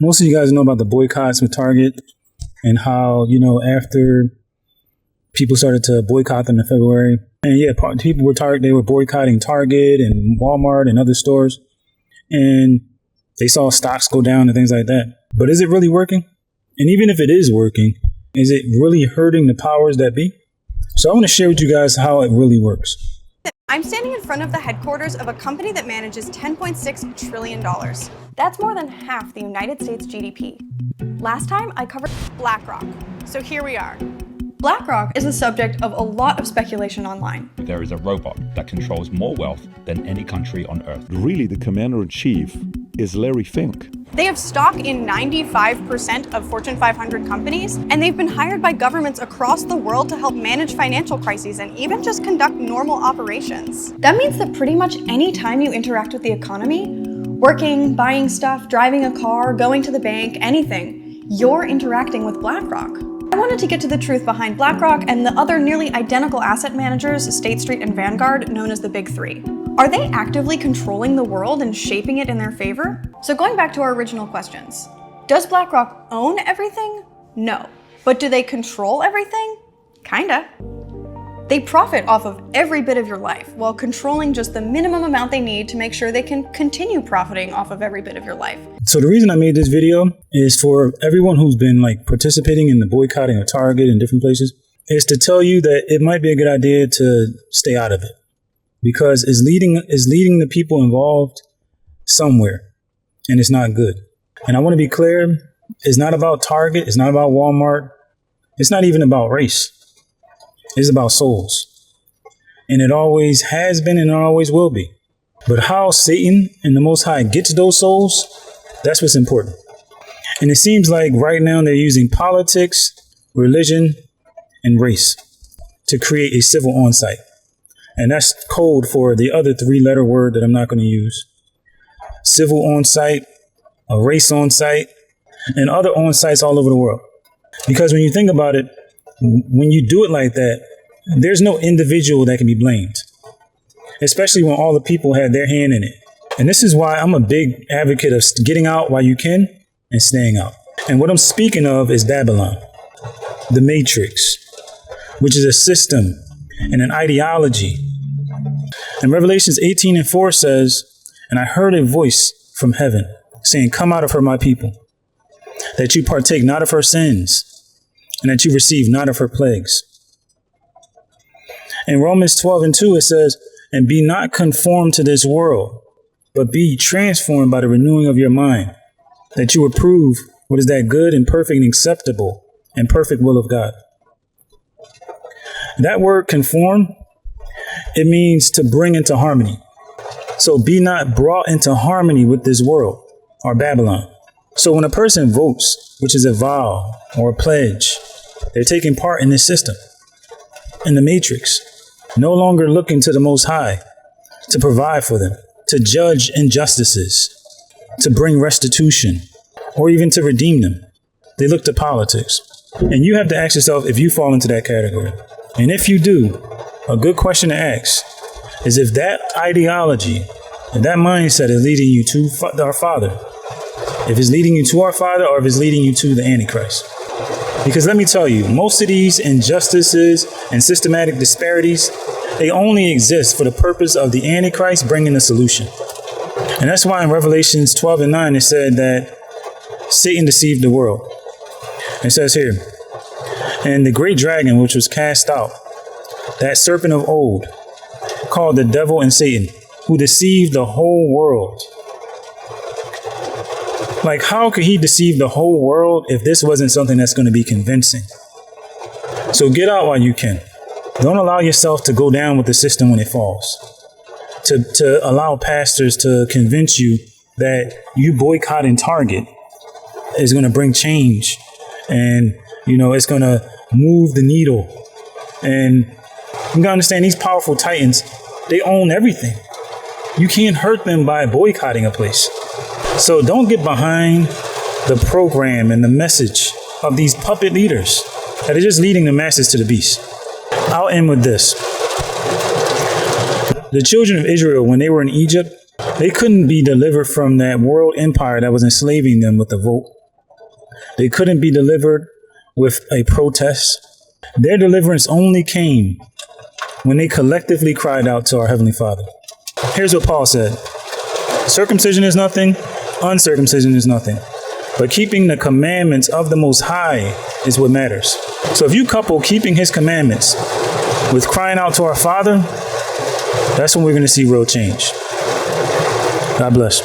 Most of you guys know about the boycotts with Target and how, after people started to boycott them in February. And yeah, people they were boycotting Target and Walmart and other stores. And they saw stocks go down and things like that. But is it really working? And even if it is working, is it really hurting the powers that be? So I want to share with you guys how it really works. I'm standing in front of the headquarters of a company that manages $10.6 trillion. That's more than half the United States GDP. Last time I covered BlackRock, so here we are. BlackRock is the subject of a lot of speculation online. There is a robot that controls more wealth than any country on earth. Really, the commander-in-chief is Larry Fink. They have stock in 95% of Fortune 500 companies, and they've been hired by governments across the world to help manage financial crises and even just conduct normal operations. That means that pretty much any time you interact with the economy, working, buying stuff, driving a car, going to the bank, anything, you're interacting with BlackRock. I wanted to get to the truth behind BlackRock and the other nearly identical asset managers, State Street and Vanguard, known as the Big Three. Are they actively controlling the world and shaping it in their favor? So going back to our original questions, does BlackRock own everything? No. But do they control everything? Kinda. They profit off of every bit of your life while controlling just the minimum amount they need to make sure they can continue profiting off of every bit of your life. So the reason I made this video is for everyone who's been participating in the boycotting of Target and different places, is to tell you that it might be a good idea to stay out of it. Because it's leading the people involved somewhere, and it's not good. And I want to be clear, it's not about Target, it's not about Walmart, it's not even about race. It's about souls. And it always has been and it always will be. But how Satan and the Most High gets those souls, that's what's important. And it seems like right now they're using politics, religion, and race to create a civil on-site. And that's code for the other three-letter word that I'm not going to use. Civil on-site, a race on-site, and other on-sites all over the world. Because when you think about it, when you do it like that, there's no individual that can be blamed, especially when all the people had their hand in it. And this is why I'm a big advocate of getting out while you can and staying out. And what I'm speaking of is Babylon, the Matrix, which is a system and an ideology. And Revelations 18:4 says, "And I heard a voice from heaven saying, 'Come out of her, my people, that you partake not of her sins, and that you receive not of her plagues.'" In Romans 12:2 it says, "And be not conformed to this world, but be transformed by the renewing of your mind, that you approve what is that good and perfect and acceptable and perfect will of God." That word conform, it means to bring into harmony. So be not brought into harmony with this world or Babylon. So when a person votes, which is a vow or a pledge, they're taking part in this system, in the Matrix, no longer looking to the Most High to provide for them, to judge injustices, to bring restitution, or even to redeem them. They look to politics. And you have to ask yourself if you fall into that category. And if you do, a good question to ask is if that ideology and that mindset is leading you to our Father, if it's leading you to our Father or if it's leading you to the Antichrist. Because let me tell you, most of these injustices and systematic disparities, they only exist for the purpose of the Antichrist bringing a solution. And that's why in Revelations 12:9, it said that Satan deceived the world. It says here, "And the great dragon, which was cast out, that serpent of old, called the devil and Satan, who deceived the whole world." Like, how could he deceive the whole world if this wasn't something that's going to be convincing? So get out while you can. Don't allow yourself to go down with the system when it falls. To allow pastors to convince you that you boycotting Target is going to bring change and, it's going to move the needle. And you got to understand, these powerful titans, they own everything. You can't hurt them by boycotting a place. So don't get behind the program and the message of these puppet leaders that are just leading the masses to the beast. I'll end with this. The children of Israel, when they were in Egypt, They couldn't be delivered from that world empire that was enslaving them with the vote. They couldn't be delivered with a protest. Their deliverance only came when they collectively cried out to our Heavenly Father. Here's what Paul said. Circumcision is nothing, uncircumcision is nothing. But keeping the commandments of the Most High is what matters. So if you couple keeping his commandments with crying out to our Father, that's when we're going to see real change. God bless.